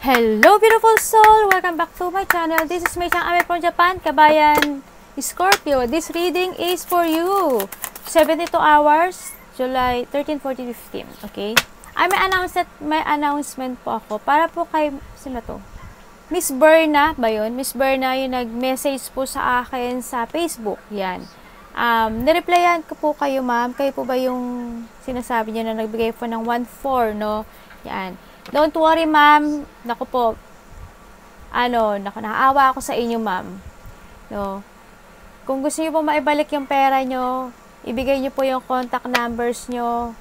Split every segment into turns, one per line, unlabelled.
Hello beautiful soul! Welcome back to my channel. This is Mei Chang Ame from Japan, Kabayan Scorpio. This reading is for you. 72 hours, July 13, 14, 15. Okay? Ay, may announcement po ako para po kay, sino to? Miss Berna ba yun? Miss Berna yung nag-message po sa akin sa Facebook. Yan. Nireplyan ko po kayo, ma'am. Kayo po ba yung sinasabi niyo na nagbigay po ng 1-4, no? Yan. Don't worry, ma'am. Naku po. Nakaawa ako sa inyo, ma'am. No. Kung gusto niyo po maibalik yung pera niyo, ibigay niyo po yung contact numbers niyo,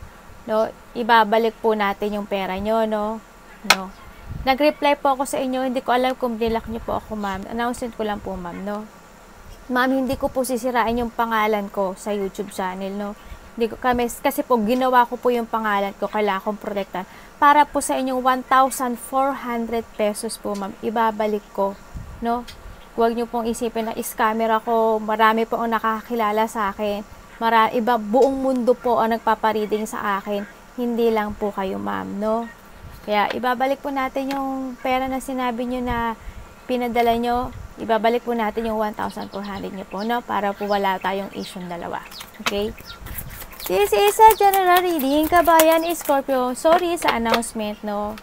no. Ibabalik po natin yung pera niyo, no. No. Nag-reply po ako sa inyo, hindi ko alam kung nilak niyo po ako, ma'am. Announcement ko lang po, ma'am, no. Ma'am, hindi ko po sisirain yung pangalan ko sa YouTube channel, no. Hindi ko kasi po ginawa ko po yung pangalan ko, kailangan kong protektan. Para po sa inyong 1,400 pesos po, ma'am, ibabalik ko, no? Huwag niyo pong isipin na scammer ako, marami po ang nakakilala sa akin, buong mundo po ang nagpapareading sa akin, hindi lang po kayo, ma'am, no? Kaya, ibabalik po natin yung pera na sinabi niyo na pinadala niyo, ibabalik po natin yung 1,400 niyo po, no? Para po wala tayong issue dalawa, okay? This is a general reading, Kabayan Scorpio. Sorry sa announcement, no?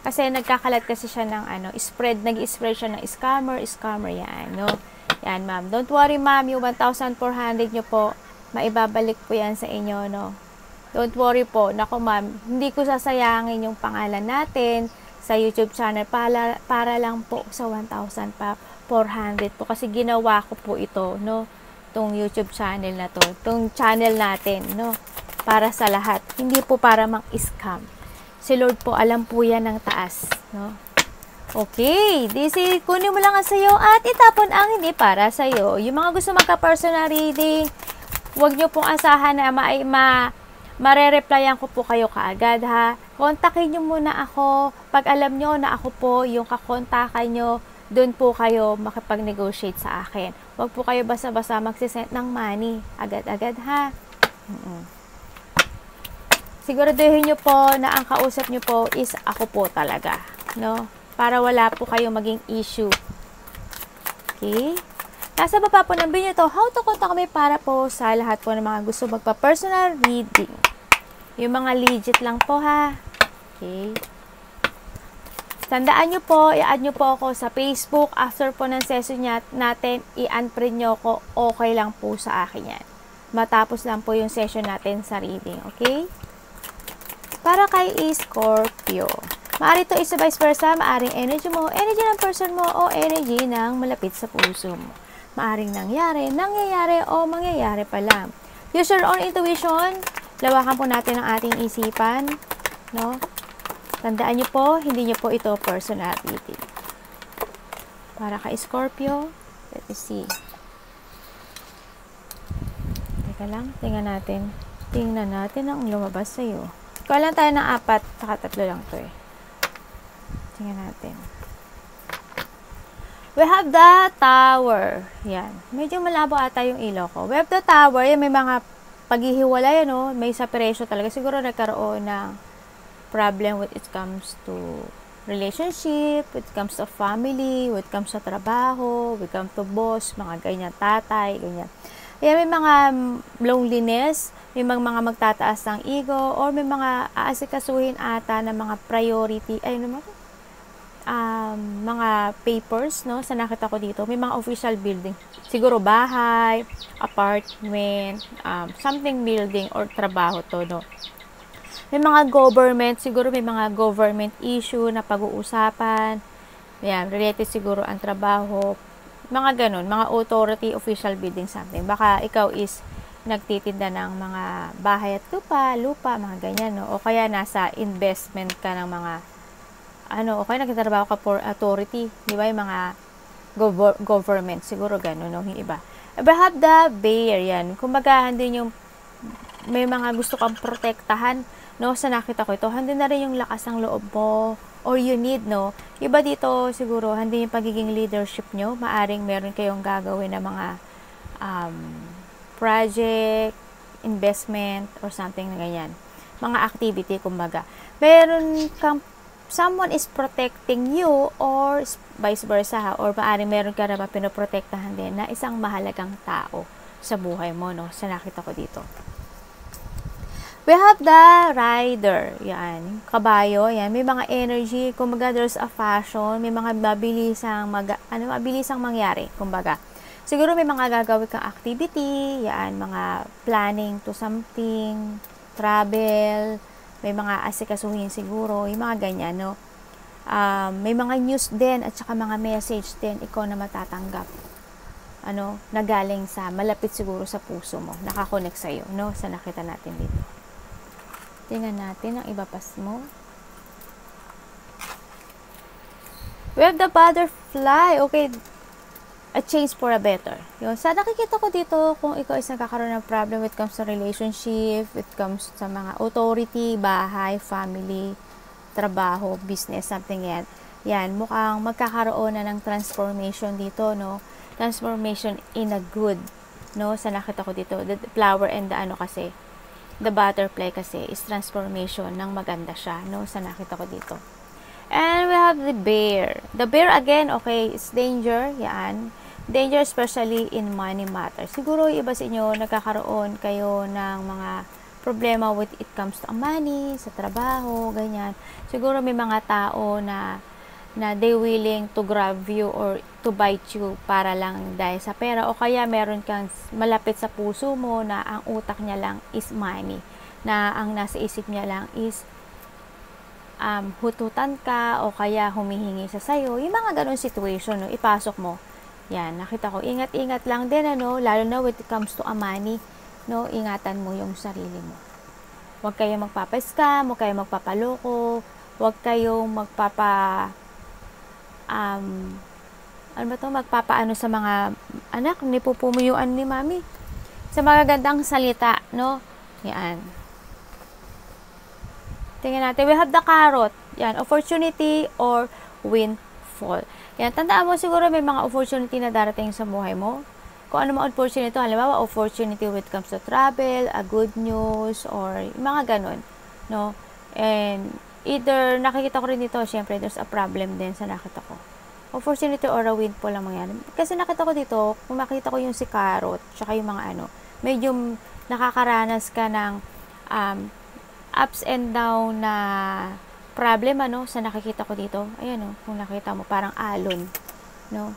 Kasi nagkakalat kasi siya ng nag-spread siya ng scammer yan, no? Yan, ma'am. Don't worry, ma'am. Yung 1,400 nyo po, maibabalik po yan sa inyo, no? Don't worry po. Naku, ma'am, hindi ko sasayangin yung pangalan natin sa YouTube channel para lang po sa 1,400 po. Kasi ginawa ko po ito, no? Itong YouTube channel na to, itong channel natin, no, para sa lahat, hindi po para mang-scam. Si Lord po, alam po yan ng taas, no. Okay, kunin mo lang ang sayo at itapon ang hindi para sayo. Yung mga gusto magka-personal reading, huwag nyo pong asahan na mare-replyan ko po kayo kaagad, ha. Kontakin nyo muna ako, pag alam nyo na ako po yung kakontakan nyo, doon po kayo makipag-negotiate sa akin. Huwag po kayo basta-basta magsisend ng money. Agad-agad, ha? Siguraduhin nyo po na ang kausap nyo po is ako po talaga. No? Para wala po kayo maging issue. Okay? Nasa baba po ng video to, how to contact me para po sa lahat po ng mga gusto magpa-personal reading. Yung mga legit lang po, ha? Okay? Tandaan nyo po, i-add nyo po ako sa Facebook. After po ng session natin, i-unfriend nyo ako. Okay lang po sa akin yan. Matapos lang po yung session natin sa reading. Okay? Para kay Scorpio. Maari ito is vice versa. Maaring energy mo, energy ng person mo, o energy ng malapit sa puso mo. Maaring nangyayari, o mangyayari pa lang. Use your own intuition. Lawakan po natin ang ating isipan. No? Tandaan nyo po, hindi nyo po ito personal reading. Para kay Scorpio, let me see. Teka lang, tingnan natin. Tingnan natin ang lumabas sa'yo. Ikaw lang tayo ng 4, saka 3 lang to eh. Tingnan natin. We have the tower. Yan. Medyo malabo ata yung ilaw ko. We have the tower. Yan, may mga paghihiwalay, no? May separation talaga. Siguro nagkaroon ng problem when it comes to relationship, when it comes to family, when it comes to trabaho, when it comes to boss, mga ganyan, tatay, ganyan. Ayan, may mga loneliness, may mga magtataas ng ego, or may mga aasikasuhin ata na mga priority, mga papers, no, sa nakita ko dito, may mga official building, siguro bahay, apartment, something building or trabaho to, no. May mga government, siguro may mga government issue na pag-uusapan. Ayan, related siguro ang trabaho. Mga ganun, mga authority, official building, something. Baka ikaw is nagtitinda ng mga bahay at lupa, mga ganyan, no? O kaya nasa investment ka ng mga, o kaya nagtatrabaho ka for authority. Di ba? Yung mga government, siguro ganun, no? Yung iba. We have the bear, yan. Kumbaga, din yung may mga gusto kang protektahan, no, sa nakita ko ito, handi na rin yung lakas ng loob mo, or you need, no, iba dito, siguro, handi yung pagiging leadership nyo, maaring meron kayong gagawin na mga, project, investment, or something na ganyan, mga activity, kumbaga, meron kang someone is protecting you or vice versa ha, or maaaring meron ka naman pinoprotektahan din na isang mahalagang tao sa buhay mo, no? Sa nakita ko dito. We have the rider. Yan. Kabayo. Yan. May mga energy. Kumbaga, there's a fashion. May mga mabilisang mangyari. Kumbaga. Siguro may mga gagawin kang activity. Yan. Mga planning to something. Travel. May mga asikasuhin siguro. Yung mga ganyan, no? May mga news din at saka mga message din ikaw na matatanggap. Nagaling sa malapit siguro sa puso mo. Nakakonect sa'yo, no? Sa nakita natin dito. Tingnan natin ang ibapas mo. We have the butterfly. Okay. A change for a better. Yun. Sa nakikita ko dito, kung ikaw is nagkakaroon ng problem when it comes to relationship, when it comes sa mga authority, bahay, family, trabaho, business, something yan. Yan. Mukhang magkakaroon na ng transformation dito, no? Transformation in a good, no? Sa nakita ko dito. The flower and the kasi. The butterfly kasi is transformation ng maganda siya, no? Sa nakita ko dito. And we have the bear. The bear again, okay, is danger. Yan. Danger especially in money matters. Siguro iba sa inyo, nagkakaroon kayo ng mga problema with it comes to money, sa trabaho, ganyan. Siguro may mga tao na they willing to grab you or to bite you para lang dahil sa pera, o kaya meron kang malapit sa puso mo na ang utak niya lang is money, na ang nasa isip niya lang is hututan ka o kaya humihingi sa sayo, yung mga ganun situation, no? Ipasok mo. Yan, nakita ko, ingat-ingat lang din, lalo na when it comes to money, no? Ingatan mo yung sarili mo. Huwag kayong magpapa-scam, huwag kayong magpapaloko, huwag kayong magpapaano sa mga anak, nipupumuyuan ni mami. Sa mga gandang salita, no? Yan. Tingnan natin. We have the carrot. Yan. Opportunity or windfall. Yan. Tandaan mo siguro may mga opportunity na darating sa buhay mo. Kung ano mga opportunity, halimbawa, opportunity when it comes to travel, a good news, or mga ganun. No? And either, nakikita ko rin dito, syempre, there's a problem din sa nakita ko. Opportunity or a windfall lang mangyari. Kasi nakita ko dito, kung makita ko yung si carrot, tsaka yung mga medyo nakakaranas ka ng ups and down na problem, sa nakikita ko dito. Ayan, kung nakita mo, parang alon, no?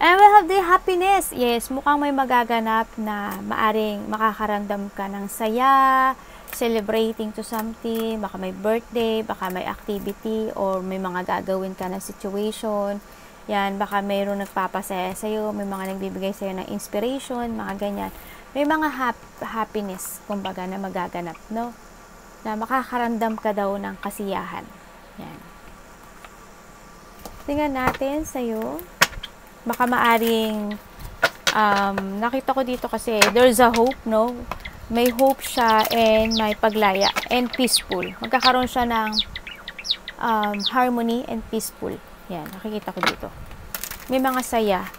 And we have the happiness. Yes, mukhang may magaganap na maaring makakaramdam ka ng saya, celebrating to something, baka may birthday, baka may activity, or may mga gagawin ka na situation. Yan, baka mayroong nagpapasaya sa'yo, may mga nagbibigay sa'yo ng inspiration, mga ganyan. May mga happiness, kumbaga, na magaganap, no? Na makakaramdam ka daw ng kasiyahan. Yan. Tingnan natin sa'yo. Baka maaring, nakita ko dito kasi, there's a hope, no? May hope siya and may paglaya and peaceful. Magkakaroon siya ng harmony and peaceful. Yan, nakikita ko dito. May mga saya.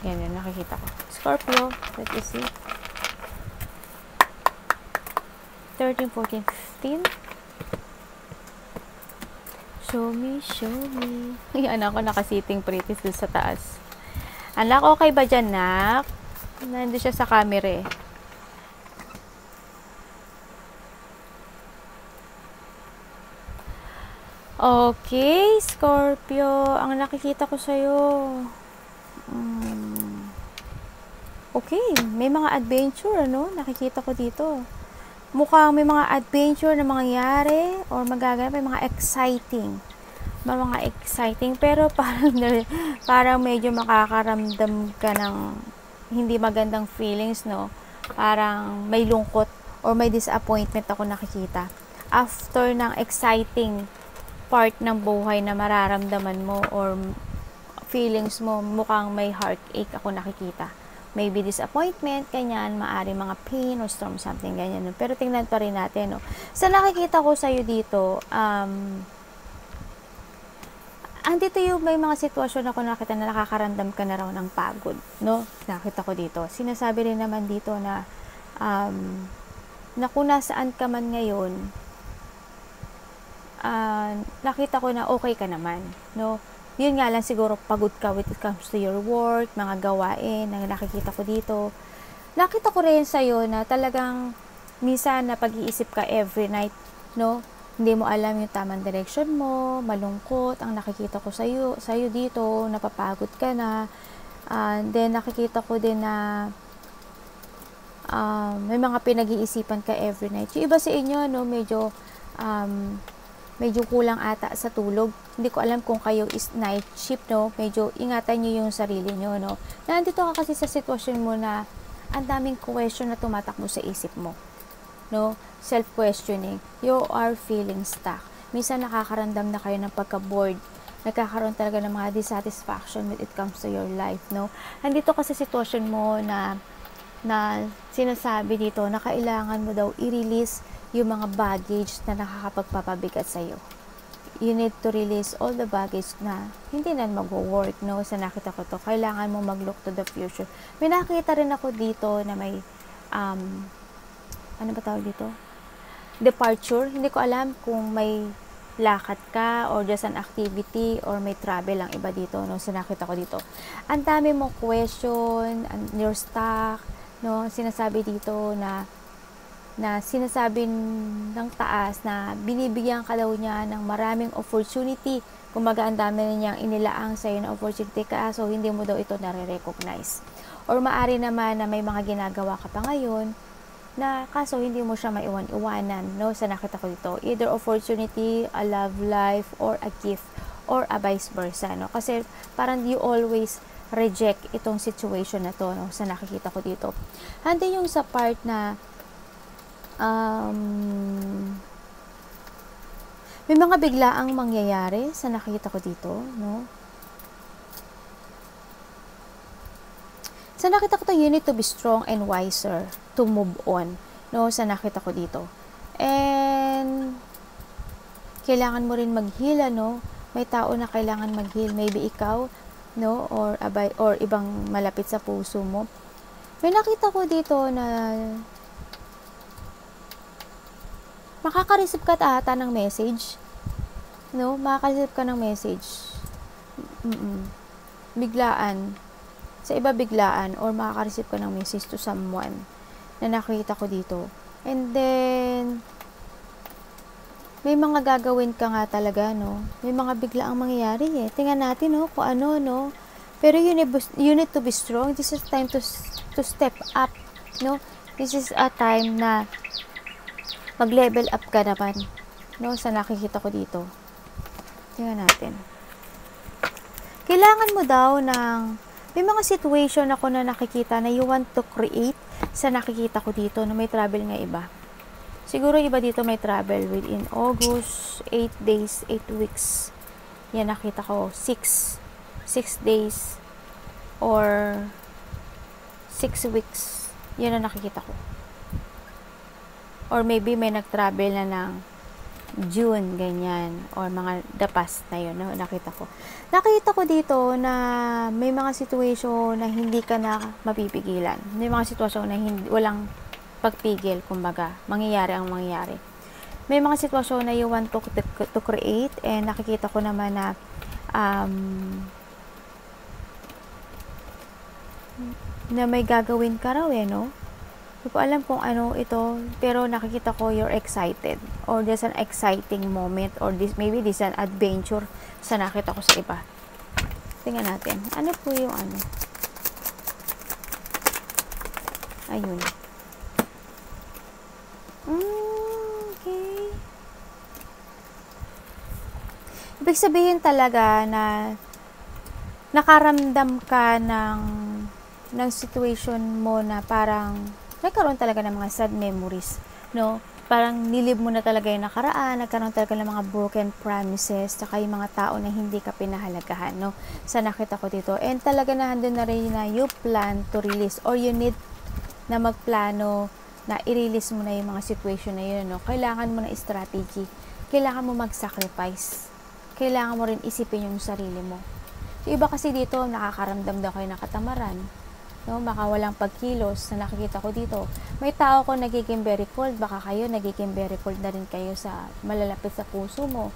Yan, nakikita ko. Scorpio, let me see. 13, 14, 15. Show me, show me. Yan ako nakasiting pretty sa taas. Anak, okay ba dyan, nak? Nandun siya sa camera eh. Okay, Scorpio. Ang nakikita ko sa'yo. Okay, may mga adventure, nakikita ko dito. Mukhang may mga adventure na mangyayari or magaganap, may mga exciting. Pero parang medyo makakaramdam ka ng hindi magandang feelings, no? Parang may lungkot or may disappointment ako nakikita. After ng exciting part ng buhay na mararamdaman mo or feelings mo, mukhang may heartache ako nakikita. Maybe disappointment, ganyan, maari mga pain or storm, something ganyan. Pero tingnan pa rin natin, no? Sa nakikita ko sa'yo dito, andito yung may mga sitwasyon ako nakita na nakakaramdam ka na raw ng pagod, no? Nakita ko dito. Sinasabi rin naman dito na na kung nasaan ka man ngayon, nakita ko na okay ka naman, no? Yun nga lang siguro pagod ka when it comes to your work, mga gawain na nakikita ko dito. Nakita ko rin sa'yo na talagang minsan na pag-iisip ka every night, no? Hindi mo alam yung tamang direction mo, malungkot ang nakikita ko sa'yo dito, napapagod ka na. Then nakikita ko din na may mga pinag-iisipan ka every night. Yung iba sa inyo, no, medyo kulang ata sa tulog. Hindi ko alam kung kayo is night shift, no? Medyo ingatan nyo yung sarili nyo, no? Nandito ka kasi sa sitwasyon mo na ang daming question na tumatakbo sa isip mo, no? Self-questioning. You are feeling stuck. Minsan nakakaramdam na kayo ng pagka-bored. Nagkakaroon talaga ng mga dissatisfaction when it comes to your life, no? Nandito ka sa sitwasyon mo na sinasabi dito na kailangan mo daw i-release yung mga baggage na nakakapagpapabigat sa'yo. You need to release all the baggage na hindi na mag-work, no? Sa nakita ko to, kailangan mo mag-look to the future. May nakita rin ako dito na may ano ba tawag dito? Departure. Hindi ko alam kung may lakad ka or just an activity or may travel lang iba dito, no? So nakita ko dito. Ang dami mong question, you're stuck, no? Sinasabi dito na sinasabi ng taas na binibigyan ka daw niya ng maraming opportunity. Kumbaga ang dami niyang inilaang sa'yo na opportunity ka, so hindi mo daw ito nare-recognize. Or maari naman na may mga ginagawa ka pa ngayon na kaso hindi mo siya maiwan-iwanan, no? Sa nakita ko dito, either opportunity, a love life, or a gift, or a vice versa, no? Kasi parang you always reject itong situation na to, no? Sa nakikita ko dito. Handi yung sa part na may mga biglaang mangyayari sa nakikita ko dito, no? Sa nakita ko to, you need to be strong and wiser to move on, no? Sa nakita ko dito. And kailangan mo rin maghila, no? May tao na kailangan maghil, maybe ikaw, no? Or ibang malapit sa puso mo. May nakita ko dito na makaka-receive ka ata ng message, no? Makaka-receive ka ng message. Biglaan. Sa iba biglaan or makaka-receive ka ng message to someone na nakita ko dito. And then may mga gagawin ka nga talaga, no? May mga biglaang mangyayari eh. Tingnan natin, no? Kung ano, no? Pero you need to be strong. This is time to step up, no? This is a time na mag-level up ka naman, no? Sa nakikita ko dito. Tingnan natin. Kailangan mo daw ng may mga situation ako na nakikita na you want to create sa nakikita ko dito na may travel nga iba. Siguro iba dito may travel within August, 8 days, 8 weeks. Yan nakita ko, 6 days or 6 weeks. Yan ang nakikita ko. Or maybe may nag-travel na ng June, ganyan, or mga the past na yun, no? Nakita ko dito na may mga situation na hindi ka na mapipigilan. May mga sitwasyon na walang pagpigil, kumbaga, mangyayari ang mangyayari. May mga sitwasyon na you want to create, and nakikita ko naman na na may gagawin ka raw eh, no? Hindi ko alam kung ano ito, pero nakikita ko you're excited or there's an exciting moment or maybe this an adventure sa nakita ko sa iba. Tingnan natin. Ano po yung ano? Ayun. Okay. Ibig sabihin talaga na nakaramdam ka ng situation mo na parang nagkaroon talaga ng mga sad memories, no? Parang nilib mo na talaga yung nakaraan, nagkaroon talaga ng mga broken promises, saka yung mga tao na hindi ka pinahalagahan, no? Sa nakita ko dito. And talaga na handun na rin na you plan to release or you need na magplano na i-release mo na yung mga situation na yun, no? Kailangan mo na strategy. Kailangan mo mag-sacrifice. Kailangan mo rin isipin yung sarili mo. Yung iba kasi dito, nakakaramdam daw kayo ng katamaran. no? Baka walang pagkilos na nakikita ko dito. May tao ko nagiging very cold, baka kayo nagiging very cold na rin kayo sa malalapit sa puso mo,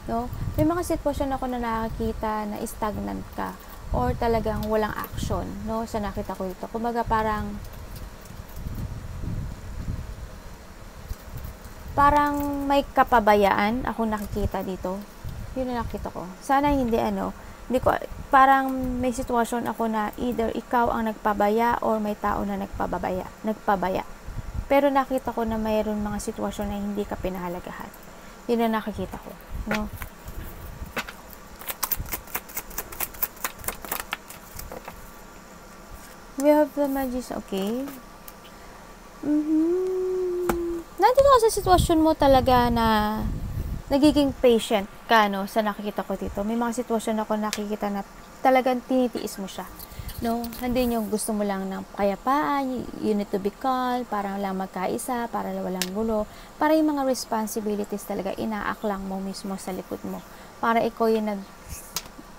no? May mga sitwasyon ako na nakakita na stagnant ka or talagang walang action, no? Sa nakita ko dito. Kumbaga parang may kapabayaan ako nakikita dito. Yun na nakita ko. Sana hindi hindi ko, parang may sitwasyon ako na either ikaw ang nagpabaya or may tao na nagpabaya. Pero nakita ko na mayroon mga sitwasyon na hindi ka pinahalagahan. Yun na nakikita ko, no? We have the Magician, okay? Nandito ka sa sitwasyon mo talaga na nagiging patient ka, no, sa nakikita ko dito. May mga sitwasyon ako nakikita na talagang tinitiis mo siya, no? Hindi yung gusto mo lang ng kayapaan, you need to be calm, para lang magkaisa, para walang gulo, para yung mga responsibilities talaga inaaklang mo mismo sa likod mo, para ikaw yung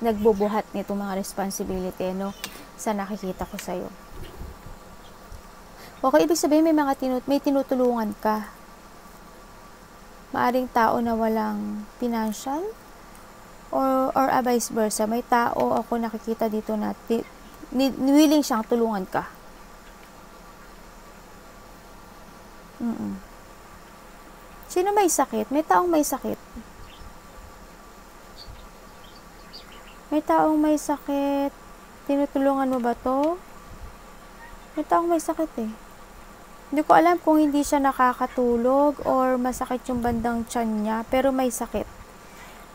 nagbubuhat nito mga responsibility, no, sa nakikita ko sa'yo. Okay, ibig sabihin may tinutulungan ka. Maaring tao na walang financial or vice versa. May tao ako nakikita dito na willing siyang tulungan ka. Sino may sakit? May taong may sakit. May taong may sakit. Tinutulungan mo ba to? May taong may sakit eh. Hindi ko alam kung hindi siya nakakatulog or masakit yung bandang tiyan niya, pero may sakit.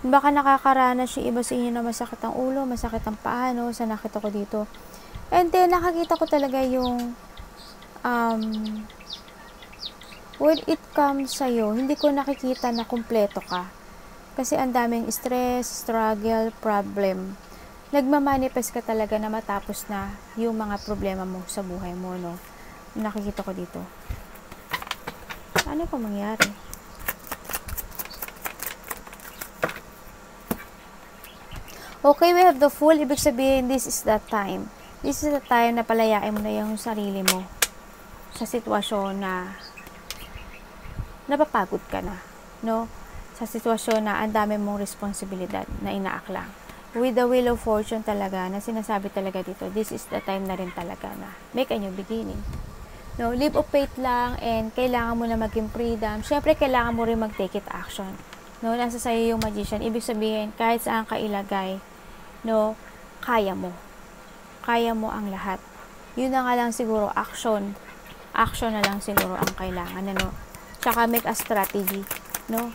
Baka nakakaranas yung iba sa inyo na masakit ang ulo, masakit ang paa, no? Sa nakita ko dito. And then, nakakita ko talaga yung when it comes sa'yo, hindi ko nakikita na kumpleto ka. Kasi ang daming stress, struggle, problem. Nagmamanifest ka talaga na matapos na yung mga problema mo sa buhay mo, no? Nakikita ko dito. Ano pa mangyari? Okay, we have the Fool. Ibig sabihin, this is the time. This is the time na palayain mo na yung sarili mo sa sitwasyon na napapagod ka na, no? Sa sitwasyon na ang dami mong responsibilidad na inaaklang. With the Wheel of Fortune talaga, na sinasabi talaga dito, this is the time na rin talaga na make a new beginning. No, leap of faith lang, and kailangan mo na maging freedom. Syempre, kailangan mo rin mag-take it action. No, nasa sa'yo yung Magician. Ibig sabihin, kahit saan ka ilagay, no, kaya mo. Kaya mo ang lahat. Yun na nga lang siguro, action. Action na lang siguro ang kailangan, ano. Tsaka make a strategy, no.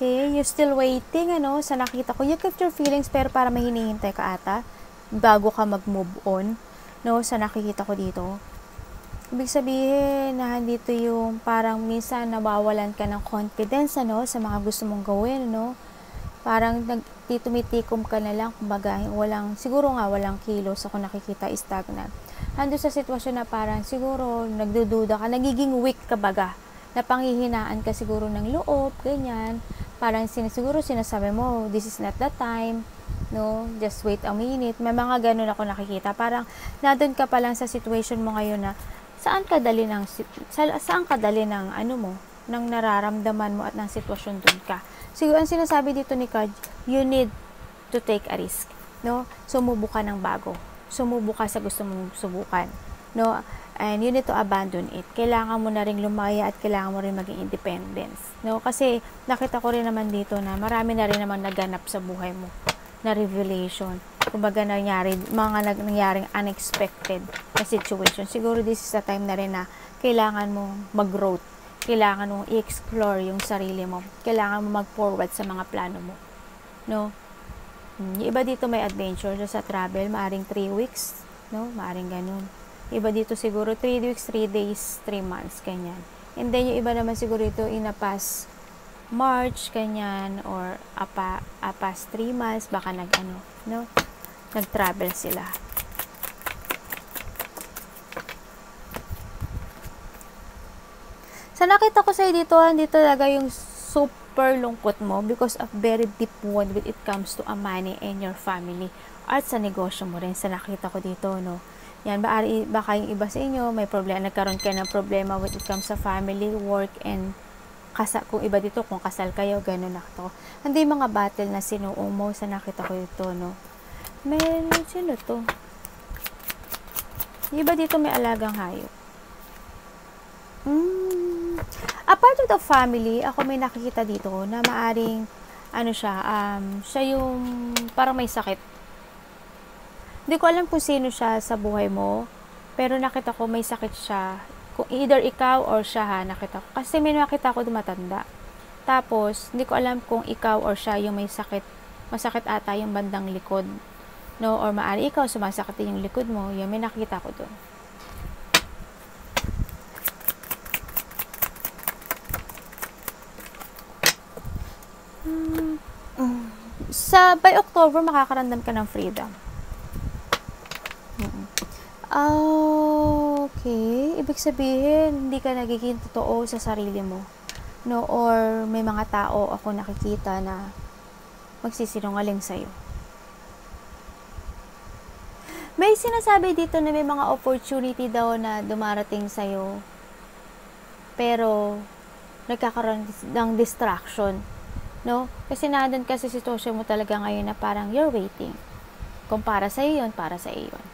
Okay, you're still waiting, ano, sa nakita ko. You kept your feelings, pero para may hinihintay ka ata, bago ka mag-move on, no, sa nakikita ko dito. Ibig sabihin, na dito yung parang minsan nawawalan ka ng confidence, ano, sa mga gusto mong gawin, no. Parang tumitikom ka na lang, kumbaga, siguro nga walang kilos ako nakikita, stagnant. Ando sa sitwasyon na parang siguro nagdududa ka, nagiging weak ka baga, na panghihinaan ka siguro ng loob, ganyan. Parang siguro sinasabi mo, this is not the time, no, just wait a minute. May mga ganun ako nakikita. Parang nandun ka pa lang sa situation mo ngayon na saan ka dali ng ano mo, ng nararamdaman mo at ng sitwasyon dun ka. Siguro ang sinasabi dito ni Card, you need to take a risk, no? Sumubok ka ng bago. Sumubok ka sa gusto mong subukan, no? And you need to abandon it. Kailangan mo na rin lumaya at kailangan mo rin maging independence, no? Kasi nakita ko rin naman dito na marami na rin naman naganap sa buhay mo na revelation. Kumbaga nangyaring unexpected na situation. Siguro this is the time na rin na kailangan mo mag-growth. Kailangan mo i-explore yung sarili mo. Kailangan mo mag-forward sa mga plano mo, no? Yung iba dito may adventure sa travel, maaring 3 weeks, no? Maaring ganun. Iba dito siguro 3 weeks, 3 days, 3 months, ganyan. And then yung iba naman siguro ito in a past March, ganyan, or a past 3 months, baka nag-travel sila. So nakita ko sa'yo dito, hindi talaga yung super lungkot mo because of very deep wound when it comes to a money and your family at sa negosyo mo rin sa nakita ko dito, no. Yan, baka yung iba sa inyo may problema, nagkaroon kayo ng problema when it comes sa family, work, and kung iba dito, kung kasal kayo, gano'n na to. Hindi mga battle na sinuong mo sa nakita ko dito, no. May, sino to? Iba dito may alagang hayop. Apart of the family, ako may nakikita dito na maaring, ano siya, siya yung parang may sakit. Hindi ko alam kung sino siya sa buhay mo, pero nakita ko may sakit siya. Kung either ikaw or siya, ha, nakita ko. Kasi may nakita ko dumatanda. Tapos, hindi ko alam kung ikaw or siya yung may sakit. Masakit ata yung bandang likod. No? Or maaari ikaw, sumasakit din yung likod mo. Yan, may nakita ko doon. By October, makakaramdam ka ng freedom. Okay. Ibig sabihin, hindi ka nagiging totoo sa sarili mo. No? Or may mga tao ako nakikita na magsisinungaling sa'yo. May sinasabi dito na may mga opportunity daw na dumarating sa'yo. Pero, nagkakaroon ng distraction. No? Kasi nandun kasi sitwasyon mo talaga ngayon na parang you're waiting. Kung para sa'yo yun, para sa'yo yun.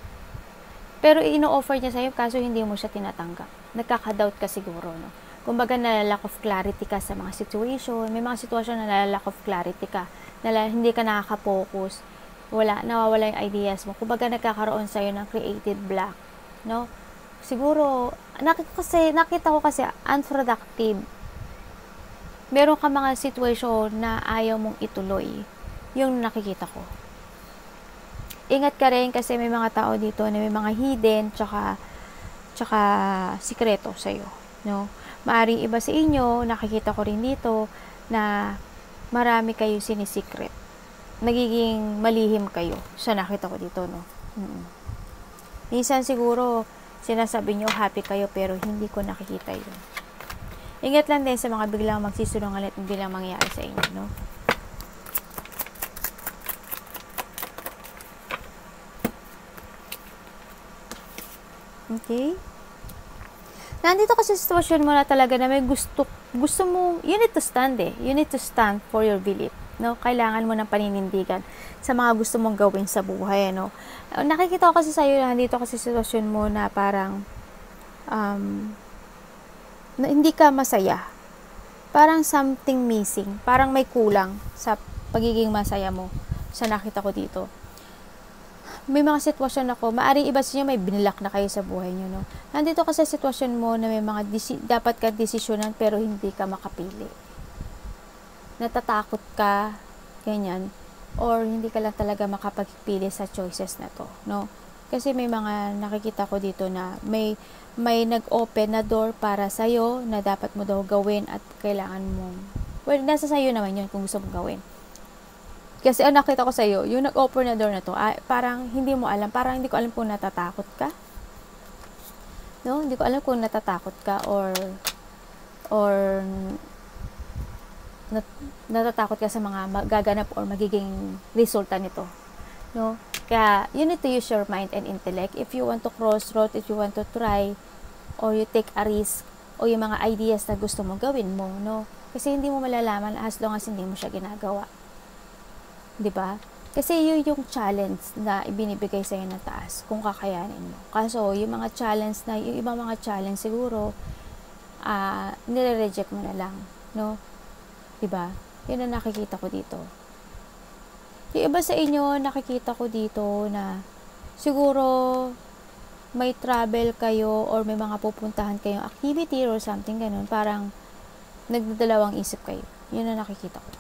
Pero ino-offer niya sa'yo kaso hindi mo siya tinatanggap. Nagkaka-doubt ka siguro, no? Kumbaga nalalack of clarity ka sa mga situation. May mga sitwasyon na nalalack of clarity ka. Hindi ka nakaka-focus. Nawawala yung ideas mo. Kumbaga nagkakaroon sa'yo ng creative block, no? Siguro, nakita ko kasi unproductive. Meron ka mga situation na ayaw mong ituloy. Yung nakikita ko. Ingat ka rin kasi may mga tao dito na may mga hidden tsaka sikreto sa'yo, no? Maaring iba sa inyo, nakikita ko rin dito na marami kayo sinisikret. Nagiging malihim kayo. Sa nakita ko dito, no? Minsan siguro, sinasabi nyo happy kayo pero hindi ko nakikita yun. Ingat lang din sa mga biglang magsisunungaling at biglang mangyayari sa inyo, no? Okay? Nandito kasi sitwasyon mo na talaga na may gusto mo, you need to stand You need to stand for your belief, no? Kailangan mo ng paninindigan sa mga gusto mong gawin sa buhay, no? Nakikita ko kasi sa'yo na nandito kasi sitwasyon mo na parang na hindi ka masaya. Parang something missing. Parang may kulang sa pagiging masaya mo sa nakita ko dito. May mga sitwasyon ako, maaring iba sa inyo may binilak na kayo sa buhay nyo, no? Nandito ka sa sitwasyon mo na may mga dapat ka desisyonan pero hindi ka makapili. Natatakot ka, ganyan, or hindi ka lang talaga makapagpili sa choices na to, no? Kasi may mga nakikita ko dito na may nag-open na door para sa'yo na dapat mo daw gawin at kailangan mo, well, nasa sa'yo naman yun kung gusto mong gawin. Kasi nakita ko sa'yo, yung nag-offer na door na to, parang hindi mo alam, parang hindi ko alam kung natatakot ka. No? Hindi ko alam kung natatakot ka or natatakot ka sa mga magaganap or magiging resulta nito. No? Kaya, you need to use your mind and intellect. If you want to crossroad, if you want to try, or you take a risk, o yung mga ideas na gusto mo gawin mo, no? Kasi hindi mo malalaman as long as hindi mo siya ginagawa. 'Di ba? Kasi yun yung challenge na ibinibigay sa iyo ng taas kung kakayanin mo. Kaso yung mga challenge na yung ibang mga challenge siguro nire-reject mo na lang, no? 'Di ba? Yun ang nakikita ko dito. Yung iba sa inyo nakikita ko dito na siguro may travel kayo or may mga pupuntahan kayong activity or something ganun, parang nagdadalawang isip kayo. Yun ang nakikita ko.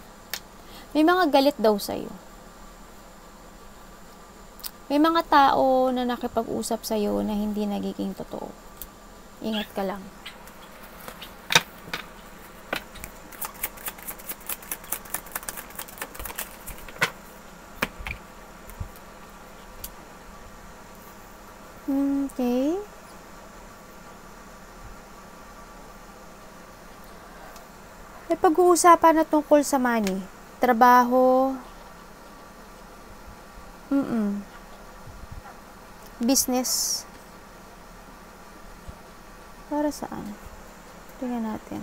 May mga galit daw sa'yo. May mga tao na nakipag-usap sa'yo na hindi nagiging totoo. Ingat ka lang. Okay. May pag-uusapan na tungkol sa money. Trabaho. Business. Para saan? Tingnan natin.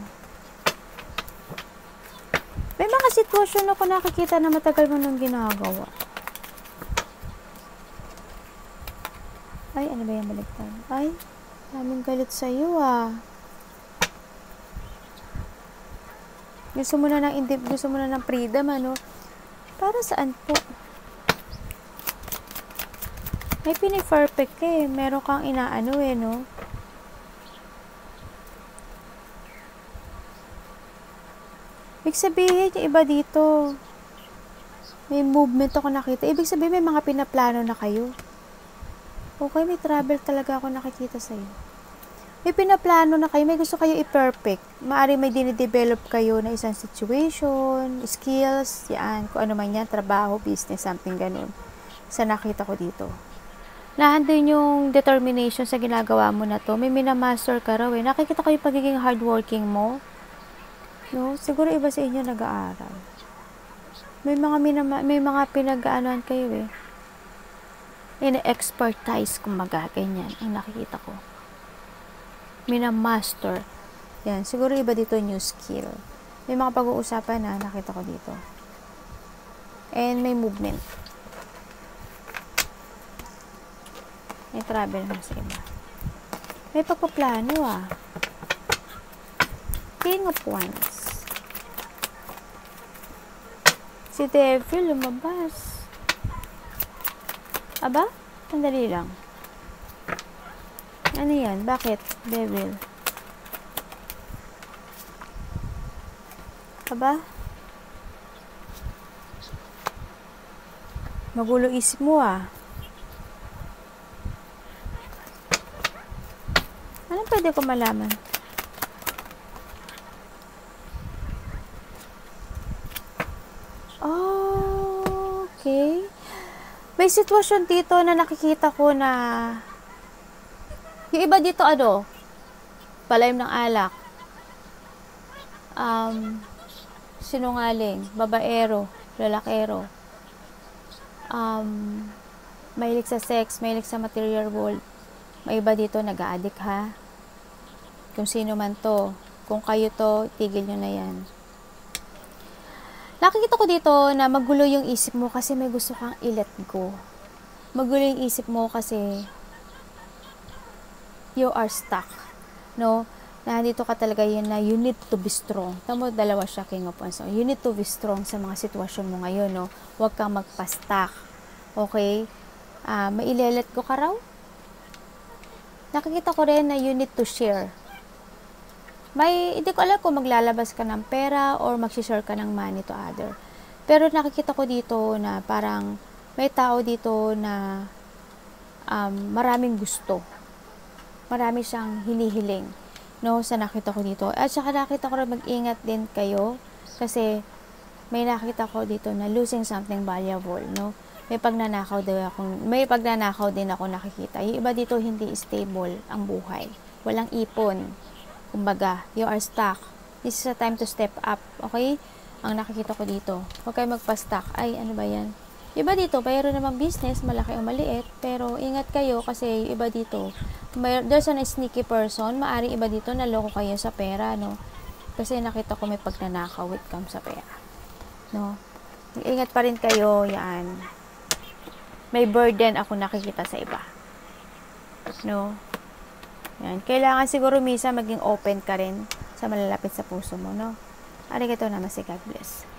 May mga sitwasyon ako nakikita na matagal mo nang ginagawa. Ay, ano ba yung baliktad? Ay, daming galit sa'yo Gusto mo na ng freedom, ano? Para saan po? May pini-perfect ka eh. Meron kang inaano eh, no? Ibig sabihin, yung iba dito, may movement ako nakita. Ibig sabihin, may mga pinaplano na kayo. Okay, may travel talaga ako nakikita sa'yo. May pinaplano na kayo, may gusto kayo i-perfect. Maari may dinidevelop kayo na isang situation, skills, yan, kung ano man yan, trabaho, business, something ganun. Sa nakita ko dito. Nandun yung determination sa ginagawa mo na to. May minamaster ka raw eh. Nakikita ko yung pagiging hardworking mo. No? Siguro iba sa inyo nag-aaral. May mga pinag-aanoan kayo eh. In-expertise, kumbaga, ganyan. Ang nakikita ko. Minamaster. Yan. Siguro iba dito new skill. May mga pag-uusapan na nakita ko dito. And may movement. May travel na sa iba. May pagpaplano King of Wands. Si Devil lumabas. Aba? Sandali lang. Ano yan? Bakit? Devil. Aba? Magulo isip mo Anong pwede ko malaman? Okay. May sitwasyon dito na nakikita ko na yung iba dito palayom ng alak, sinungaling, babaero, lalakero, mahilig sa sex, mahilig sa material world. May iba dito nag-a-addict Kung sino man to, kung kayo to, tigil nyo na yan. Nakikita ko dito na magulo yung isip mo kasi may gusto kang i-let go. Magulo yung isip mo kasi you are stuck. No? Nandito ka talaga yun na you need to be strong. Tamo, dalawa siya, King of Wands. You need to be strong sa mga sitwasyon mo ngayon. No? Huwag kang magpa-stuck. Okay? May ile-let go ka raw? Nakikita ko rin na you need to share. Hindi ko alam kung maglalabas ka ng pera or mag-share ka ng money to other. Pero nakikita ko dito na parang may tao dito na maraming gusto. Marami siyang hinihiling. No, sa nakita ko dito. At saka nakita ko rin mag-ingat din kayo kasi may nakita ko dito na losing something valuable. No? May pagnanakaw din ako nakikita. Yung iba dito hindi stable ang buhay. Walang ipon. Kumbaga, you are stuck. This is a time to step up. Okay? Ang nakikita ko dito. Huwag kayo magpa-stuck. Ay, ano ba yan? Iba dito, mayroon namang business, malaki o maliit. Pero, ingat kayo kasi iba dito. There's a sneaky person. Maaring iba dito, naloko kayo sa pera, no? Kasi nakita ko may pagnanakaw with come sa pera. No? Ingat pa rin kayo, yan. May burden ako nakikita sa iba. No? Yan. Kailangan siguro misa maging open ka rin sa malalapit sa puso mo, no? Arigatou namaste, God bless.